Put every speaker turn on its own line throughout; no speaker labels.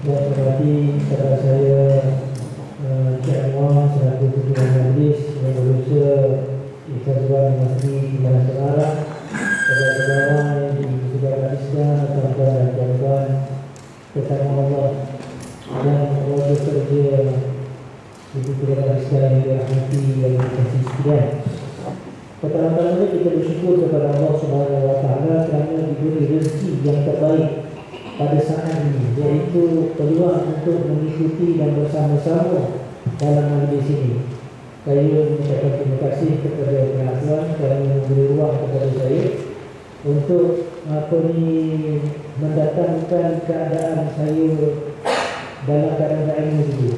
Dan berarti saudara saya Encik Anwar selaku Ketua Majlis yang berusaha Ikhwan Masjid di Bandar Semarang, saudara-saudara yang disediakan Islam, tuan-tuan dan puan-puan, bersama Allah yang bekerja di Bandar Islam yang dirahmati dan dikasihi sekalian. Pertama-tama kita bersyukur kepada Allah Subhanahu Wa Taala kerana diberi rezeki yang terbaik pada saat ini, iaitu peluang untuk mengikuti dan bersama-sama dalam majlis ini. Saya mengucapkan terima kasih kepada pihak Tuan kerana memberi ruang kepada saya untuk mendatangkan keadaan saya dalam keadaan ini dulu.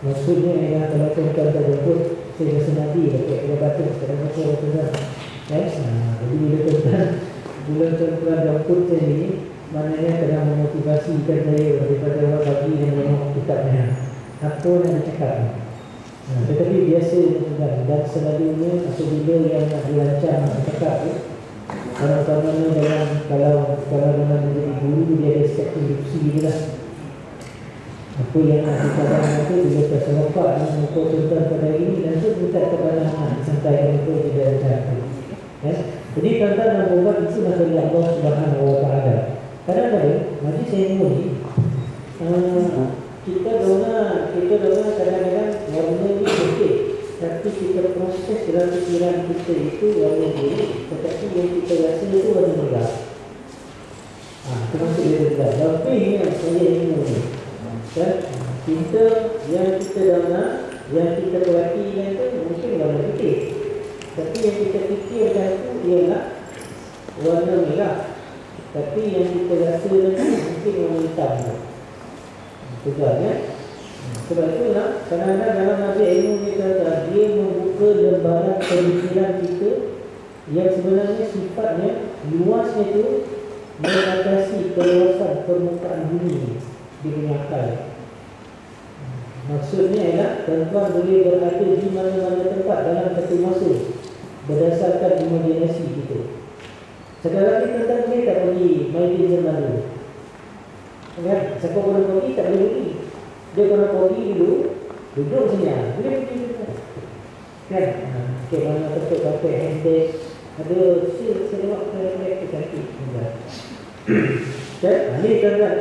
Maksudnya ialah kalau tuan-tuan tak jemput, saya rasa nanti dia kata sekarang tuan-tuan. Jadi bila tuan-tuan jemput saya ni, maknanya telah memotivasikan saya daripada awal pagi dan memang kitabnya apa yang dicakap. Tetapi biasa dan selalunya apabila yang nak dirancang nak cakap tu, kadang-kadang dalam kalau dalam menjadi guru dia ada set instruksi je lah. Apa yang nak dikatakan itu bila terserempak dengan muka tuan-tuan pada hari ini, dan itu minta kepada anak disampaikan itu tidak ada. Jadi tuan-tuan dan puan itu dari Allah Subhanahu Wa Taala. Kadang-kadang majlis ilmu ni kita dengar kadang-kadang warna ni okey, tapi kita proses dalam fikiran kita itu warna biru, tetapi yang kita rasa itu warna merah. Itu maksud dia juga. Tapi yang saya ilmu ni kita yang kita dengar, yang kita perhatikan itu mungkin warna putih, tapi yang kita fikirkan itu ialah warna merah. Tapi yang kita rasa mungkin warna hitam. Betul ya? Sebab itulah kadang-kadang dalam majlis ilmu kita dia membuka lembaran pemikiran kita yang sebenarnya sifatnya luasnya itu mengatasi keluasan permukaan bumi di dunia akal. Maksudnya ialah tuan-tuan boleh berada di mana-mana tempat dalam satu masa berdasarkan imajinasi kita. Sekarang ni tuan-tuan boleh tak pergi main di zaman dulu? Kan? Siapa boleh pergi tak boleh pergi. Dia kalau pergi dulu duduk senyap, boleh pergi dulu. Kan? Ke mana tempat-tempat handbag ada semak handbag tu cantik. Dan ini tuan-tuan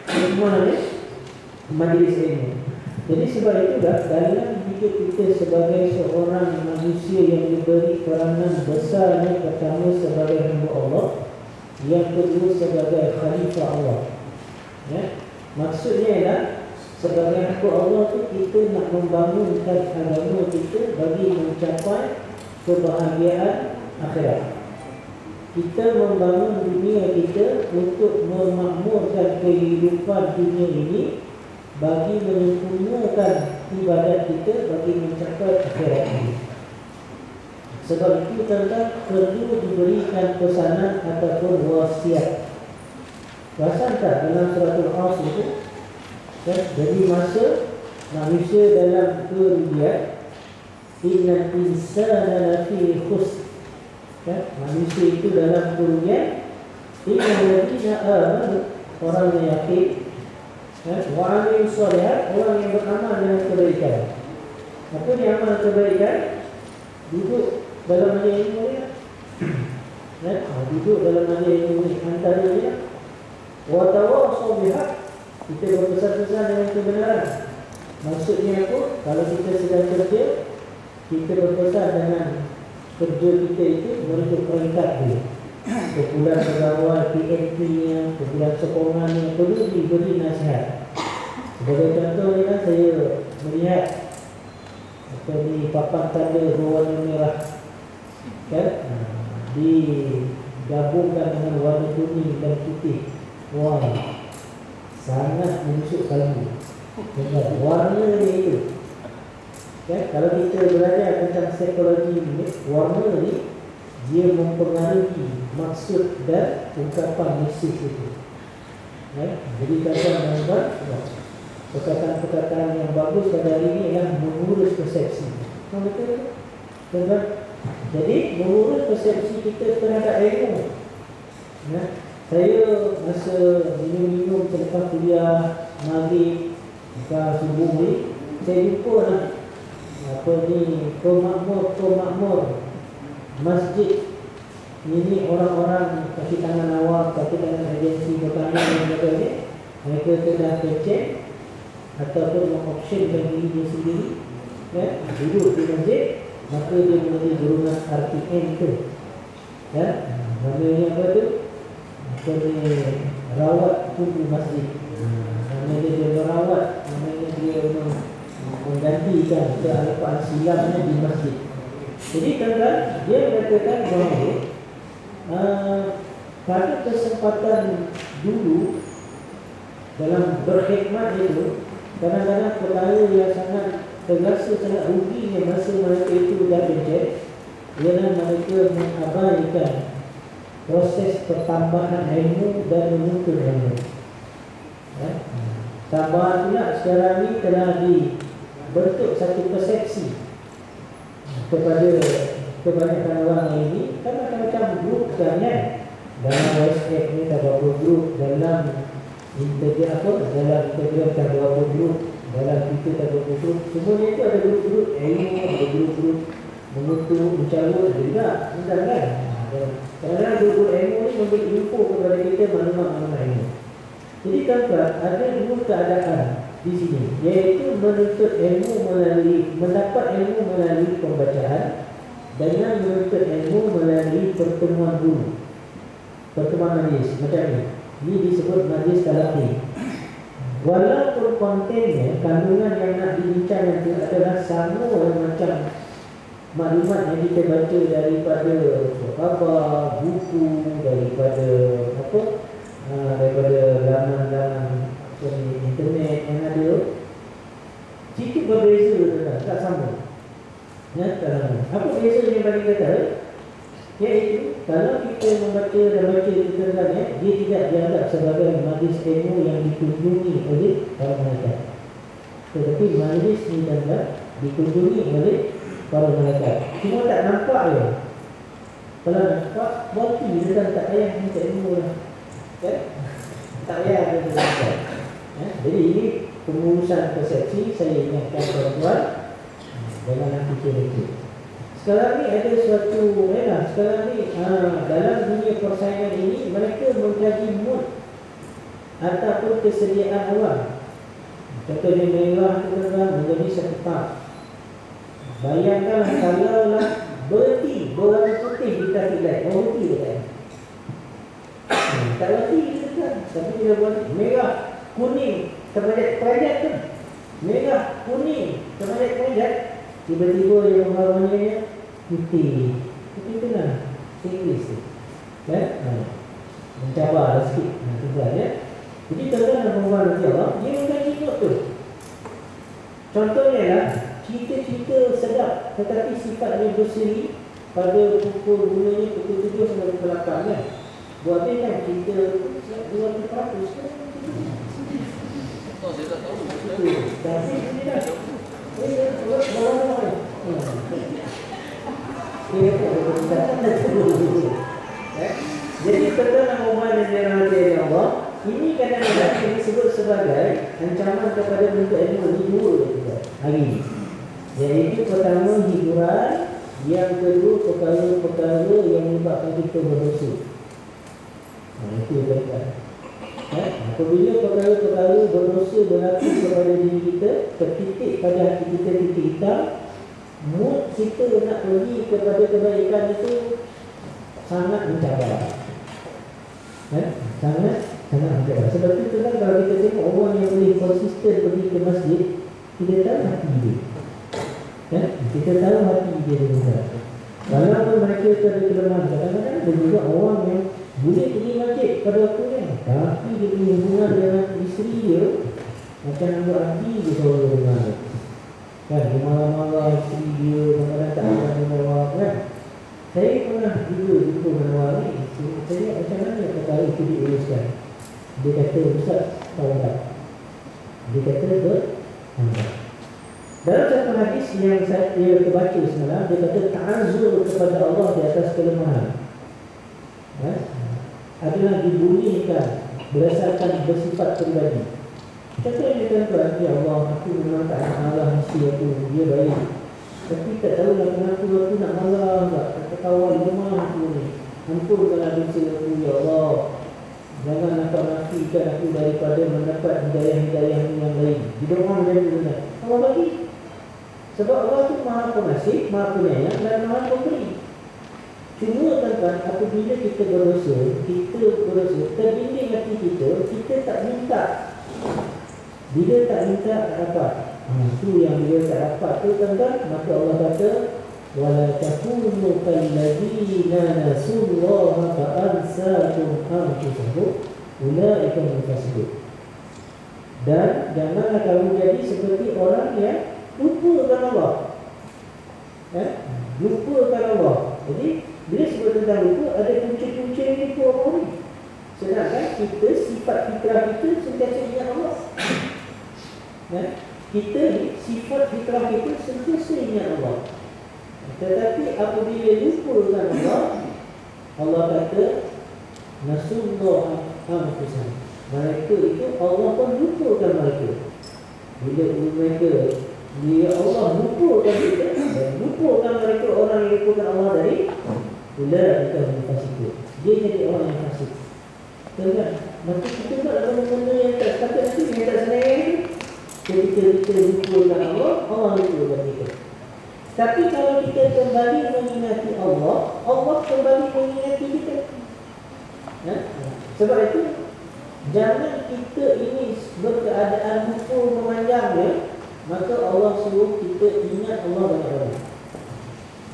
semua ni majlis ilmu. Jadi sebab itulah dalam hidup kita sebagai seorang manusia yang diberi peranan besarnya, pertama sebagai hamba Allah, yang kedua sebagai khalifah Allah. Maksudnya ialah sebagai hamba Allah tu kita nak membangunkan agama kita bagi mencapai kebahagiaan akhirat. Kita membangun dunia kita untuk memakmurkan kehidupan dunia ini bagi menyempurnakan ibadat kita bagi mencapai akhirat ini. Sebab itu tuan-tuan perlu diberikan pesanan ataupun wasiat. Perasan tak dalam suratul As itu? Jadi masa manusia dalam kerugian, innal insana lafi khusr. Manusia itu dalam kerugian, innal ladzina amanu, orang yang yakin, wa amilus shalihat, orang yang beramal dengan kebaikan. Apa ni amal kebaikan? Duduk dalam majlis ilmu ni. Duduk dalam majlis ilmu ni antaranya wa tawassaw bihaq, kita berpesan-pesan dengan kebenaran. Maksudnya apa? Kalau kita sedang kerja, kita berpesan dengan kerja kita itu menurut peringkat dia. Kumpulan pegawai, PNP-nya, kumpulan sokongannya perlu diberi nasihat. Sebagai contoh ni kan saya melihat di papan tanda berwarna merah, kan? Digabungkan dengan warna kuning dan putih. Wah, sangat menusuk kalbu. Warna ni itu. Kalau kita belajar tentang psikologi ini, warna ni dia mempengaruhi maksud dan ungkapan mesej itu. Jadi kata-kata perkataan-perkataan yang bagus pada hari ini adalah mengurus persepsi. Betul? Betul? Jadi mengurus persepsi kita terhadap ilmu. Saya masa minum-minum selepas kuliah maghrib ke subuh ni, saya jumpa lah apa ni, pemakmur masjid ini, orang-orang kaki tangan awak, kaki tangan agensi pertanian dan sebagainya, mereka telah kecek ataupun mengoptionkan dirinya sendiri, ya, duduk di masjid, maka dia menjadi golongan RTM tu, ya, namanya apa tu, apa ni, rawat kubu masjid, namanya dia merawat, namanya dia menggantikan kealpaan silamnya di masjid. Jadi kan dia mengatakan bahawa pada kesempatan dulu dalam berkhidmat itu, kadang-kadang perkara yang sangat terasa sangat ruginya masa mereka itu dah bencet, ialah mereka mengabaikan proses pertambahan ilmu dan menuntut ilmu. Ya? Tambahan pula sekarang ni telah dibentuk satu persepsi kepada kebanyakan orang ini, kan macam-macam grup kan, dalam WhatsApp ni tak berapa grup, dalam Instagram dalam Instagram tak berapa grup, dalam Twitter tak berapa grup, semuanya itu ada grup-grup ilmu, ada grup-grup mengutuk, mencarut, ada juga, benar kan? Kadang-kadang grup-grup ilmu ni memberi info kepada kita maklumat-maklumat ilmu. Jadi tuan-tuan, ada dua keadaan di sini, iaitu menuntut ilmu melalui, mendapat ilmu melalui pembacaan, dengan menuntut ilmu melalui pertemuan guru, pertemuan majlis macam ni. Ini disebut majlis talaqi. Walaupun kontennya, kandungan yang nak dibincang itu adalah sama macam maklumat yang kita baca daripada khabar, buku, daripada apa, daripada laman-laman internet yang ada, sikit berbeza, tak sama. Ya, tak sama. Apa beza yang bagi kata? Iaitu kalau kita membaca dan baca tentang dia tidak dianggap sebagai majlis ilmu yang dikunjungi oleh para malaikat. Tetapi majlis ni adalah dikunjungi oleh para malaikat. Cuma tak nampak je. Kalau nampak, berarti dia tak payah minta ilmu lah. Kan? Tak payah ada belajar. Jadi ini pengurusan persepsi. Saya ingatkan tuan-tuan dengan hati kira-kira. Sekarang ni ada suatu, sekarang ni dalam dunia persaingan ini, mereka mengkaji mood ataupun kesediaan orang. Contohnya merah tu kan menjadi satu tak. Bayangkan kalau lah berhenti berwarna putih di traffic light, berhenti ke tak? Tak berhenti kita kan. Tapi dia buat merah, kuning, terpajat tu. Merah, kuning, terpajat. Tiba-tiba yang warnanya putih. Putih tu lah English tu, kan? Mencabar sikit. Itu ya. Jadi tuan-tuan dan puan-puan nanti Allah, dia mengkaji mood tu. Contohnya lah, cerita-cerita sedap tetapi sifatnya berseri pada pukul mulanya pukul 7 sampai pukul 8 kan. Buat dia kan cerita tu 200 kan.
Oh, saya tak tahu.
Tapi dia dah jadi tuan-tuan Muhammad dan dirahmati Allah, ini kadang-kadang disebut sebagai ancaman kepada bentuk ilmu ini dua hari ini. Iaitu pertama hiburan, yang kedua perkara-perkara yang menyebabkan kita berdosa. Itu yang baiklah. Apabila perkara-perkara berdosa berlaku kepada diri kita, tertitik pada hati kita titik hitam, mood kita nak pergi kepada kebaikan itu sangat mencabar. Sangat mencabar. Sebab itu kan kalau kita tengok orang yang boleh konsisten pergi ke masjid, kita tahu hati dia. Kita tahu hati dia juga. Walaupun mereka ada kelemahan, kadang-kadang ada juga orang yang boleh pergi masjid pada waktu kan, tapi dia punya hubungan dengan isteri dia macam nak buat hati dia selalu dengar. Kan, dia marah-marah isteri dia, kadang-kadang tak akan menawar kan. Saya pernah juga jumpa menawar ni. Saya macam mana perkara itu diuruskan. Dia kata, Ustaz, tahu tak? Dia kata, betul. Dalam satu hadis yang saya terbaca semalam, dia kata ta'azzur kepada Allah di atas kelemahan adalah dibunyikan berdasarkan bersifat pribadi. Contohnya tuan-tuan, ya Allah, aku memang tak nak marah mesti aku, dia baik. Tapi tak tahulah kenapa aku nak marah tak. Kata kawan lemah aku ni. Ampunkanlah dosa aku, ya Allah. Jangan nak nafikan aku daripada mendapat hidayah-hidayah yang lain. Di doa macam tu kan. Allah bagi. Sebab Allah tu Maha Pengasih, Maha Penyayang dan Maha Pemberi. Cuma tuan-tuan, apabila kita berdosa, terbimbing hati kita, kita tak minta. Bila tak minta, tak dapat. Itu yang dia tak dapat tu tuan-tuan. Maka Allah kata, wala takunu kalladzina nasullaha fa'ansahum anfusahum ulaika hum fasiqun. Dan janganlah kamu jadi seperti orang yang lupakan Allah. Lupakan Allah. Jadi bila sebut tentang lupa, ada punca-punca yang lupa orang ni. Sedangkan kita, sifat fitrah kita sentiasa ingat Allah. Kita ni, sifat fitrah kita sentiasa ingat Allah. Tetapi apabila lupakan Allah, Allah kata nasullah anfusahum. Mereka itu Allah pun lupakan mereka. Bila mereka, dia Allah lupakan kita dan lupakan mereka, orang yang lupakan Allah dari ulaika hum fasiqun. Dia jadi orang yang fasik. Kan? Maka kita tak ada benda yang tak kata nanti yang tak senang. Ketika kita lupakan Allah, Allah lupakan kita. Tapi kalau kita kembali mengingati Allah, Allah kembali mengingati kita. Sebab itu jangan kita ini berkeadaan lupa memanjangnya. Maka Allah suruh kita ingat Allah banyak-banyak.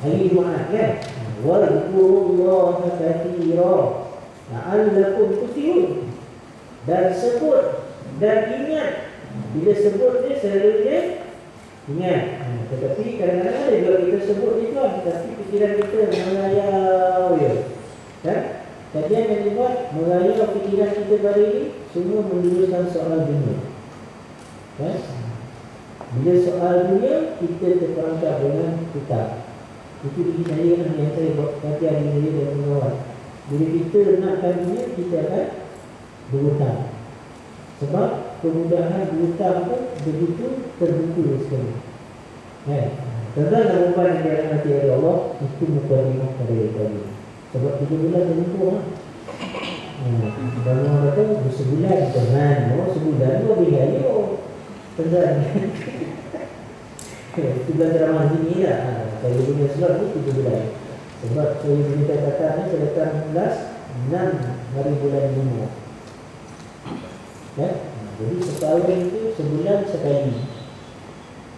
Hari Jumaat kan? Wadhkurullaha katsira la'allakum tuflihun. Dan sebut dan ingat. Bila sebut dia selalunya ingat. Tetapi kadang-kadang ada juga kita sebut dia kan, tapi fikiran kita melayau je. Kan? Kajian yang dibuat melayau fikiran kita pada ini semua meluruskan soal dunia. Kan? Bila soal dunia, kita terperangkap dengan kitab. Itu bagi saya yang saya buat kajian ini dan mengawal. Bila kita nakkan dunia, kita akan berhutang. Sebab kemudahan berhutang pun begitu terbuka sekali. Tentang perempuan yang dirahmati oleh Allah, itu mukadimah pada tadi. Sebab 3 bulan terlupa. Dan orang kata sebulan dengan sebulan lebih hari. Tentang bulan drama sini lah. Saya punya slot ni 3 bulan. Sebab saya punya catatan ni saya datang 6 hari bulan 5. Jadi setahun itu sebulan sekali.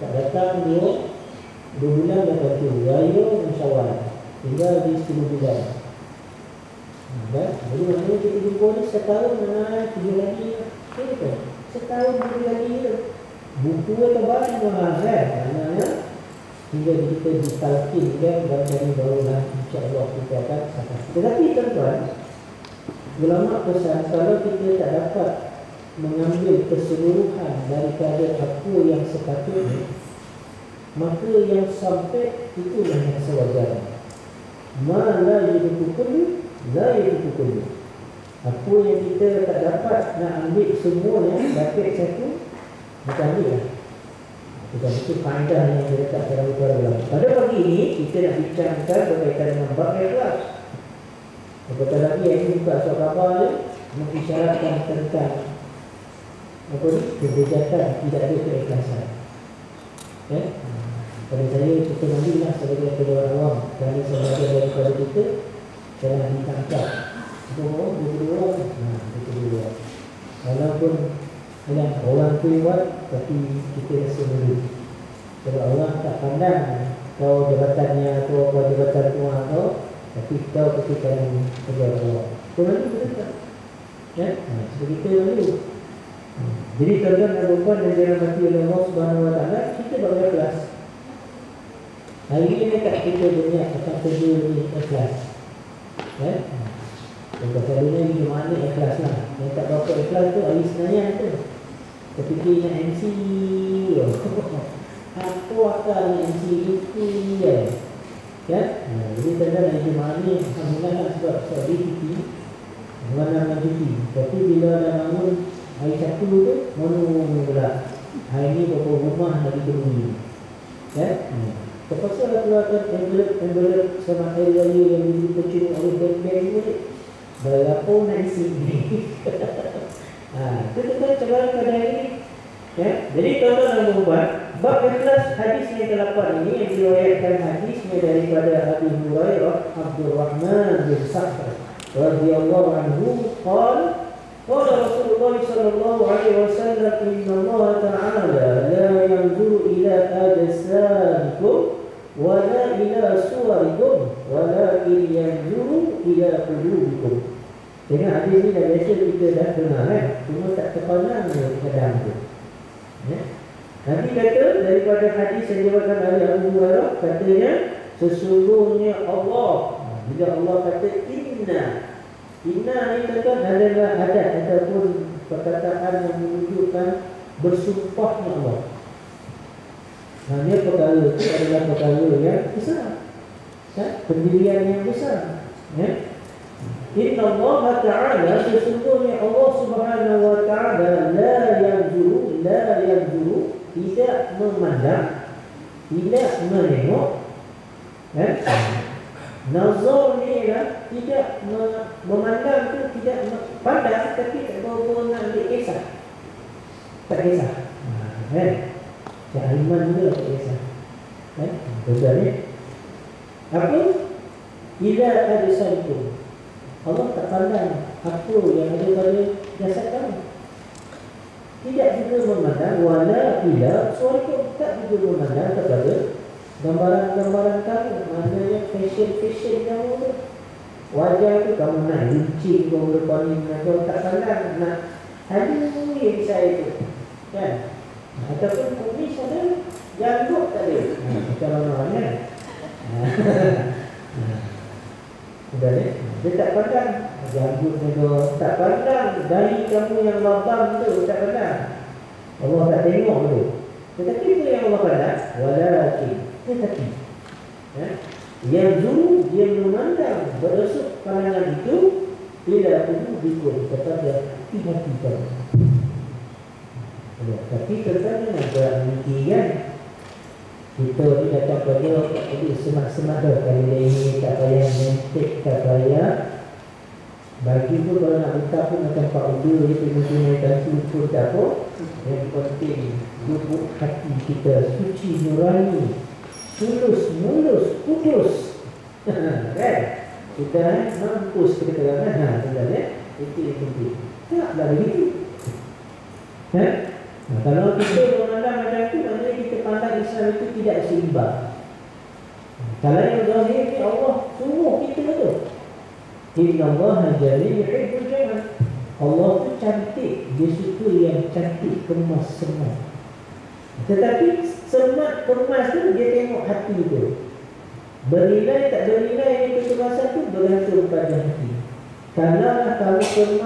Tak datang 2 bulan datang tu. Raya dan Syawal. Tinggal di 10 bulan. Jadi maknanya kita jumpa ni setahun 3 lagi. Setahun 3 lagi je. Buku tebal mahal kan? Maknanya hingga kita ditalkinkan dan dari barulah insya-Allah kita akan sampai. Tetapi tuan-tuan, ulama pesan kalau kita tak dapat mengambil keseluruhan daripada apa yang sepatutnya, maka yang sampai itulah yang sewajarnya. Ma la yudhukul la yudhukul. Apa yang kita tak dapat nak ambil semuanya dapat satu, kita ambil lah. Kita itu faedah yang diletak dalam ulama. Pada pagi ini kita nak bincangkan berkaitan dengan bab ikhlas. Betul lagi yang ini buka surat khabar ni mengisyaratkan tentang apa ni? Kebijakan tidak ada keikhlasan. Pada saya kita mandilah sebagai kedua awam. Kerana sebagai daripada kita telah ditangkap. Semua berdua orang. Berdua. Walaupun orang tu buat, tapi kita rasa malu. Sebab orang tak pandang kau jabatannya atau kau jabatan tuan kau, tapi kau ketika kedua orang. Kau malu betul tak? Sebab kita malu. Jadi tuan-tuan dan puan yang dirahmati oleh Allah Subhanahu Wa Taala, kita bagi kelas. Hari ini tak kita banyak akan kerja ni ikhlas. Contoh selalunya ini mana ikhlas lah. Yang tak berapa ikhlas tu hari Senayan tu. Ketika nak MC, apa akan MC itu kan? Jadi tuan-tuan hari Jumaat ni alhamdulillah sebab di cuti, mana cuti. Tapi bila dah bangun Hari satu tu mana pula. Hari ni berapa rumah nak dipenuhi. Ya? Terpaksa lah keluarkan envelope sama air raya yang dipercuma oleh bank-bank ni. Berapa nak isi ni. Itu kan cabaran pada hari ni. Ya? Jadi tuan-tuan dan puan, bab ikhlas hadis yang ke-8 ini yang diriwayatkan hadisnya daripada Abu Hurairah Abdurrahman bin Sakhr radhiyallahu anhu qala qala Rasulullah sallallahu alaihi wasallam inna Allah ta'ala la yanzuru ila ajsadikum wa la ila suwarikum walakin yanzuru ila qulubikum. Dengan hadis ini dah biasa kita dah dengar kan, cuma tak terpandang kadang tu. Ya. Nabi kata daripada hadis yang diriwayatkan oleh Abu Hurairah, katanya sesungguhnya Allah, bila Allah kata inna ni kan adalah adat ataupun perkataan yang menunjukkan bersumpahnya Allah. Hanya perkara itu adalah perkara yang besar, pendirian yang besar. Ya. Inna Allah Ta'ala, sesungguhnya Allah Subhanahu Wa Ta'ala la yanzuru tidak memandang, tidak menengok. Nazar ni lah tidak memandang tu, tidak pandang, tapi tak bawa nak ambil kisah. Tak kisah. Cak Iman juga tak kisah. Betul ni. Apa? Ila ada satu. Allah tak pandang apa yang ada pada jasad kamu. Tidak juga memandang wala ila suarakum, tak juga memandang kepada gambaran-gambaran kamu. Maknanya fashion kamu tu, wajah tu kamu nak runcing, kamu lepas ni kau tak pandang nak ada yang saya tu kan, ataupun kumis ada, janggut tak ada, macam orang kan. Sudah ni, dia tak pandang janggutnya tu, tak pandang dari kamu yang labang tu, tak pandang. Allah tak tengok tu. Tetapi itu yang Allah pandang, walakin, tetapi yang dulu dia memandang berusuk pandangan itu tidak perlu dikut kepada hati-hati kamu. Tapi terkadang ada demikian. Kita ni datang pada jadi semak-semak dah kali ini, tak payah mentik, tak payah bagi tu. Kalau nak letak pun macam Pak Uda dia mempunyai suku tak apa. Yang penting lubuk hati kita suci, nurani, tulus, mulus, kudus. Kan? Sudah mampus kita katakan. Sudah ya? Itu yang penting. Taklah begitu. Kalau kita memandang macam itu, maknanya kita pandang Islam itu tidak seimbang. Kalau yang zahir ni Allah suruh kita tu. Inna Allah jalil yuhibbul jamal. Allah tu cantik, dia suka yang cantik, kemas semat. Tetapi semat kemas tu dia tengok hati tu. Bernilai tak bernilai yang kecemasan tu bergantung pada hati. Kalau kamu kemas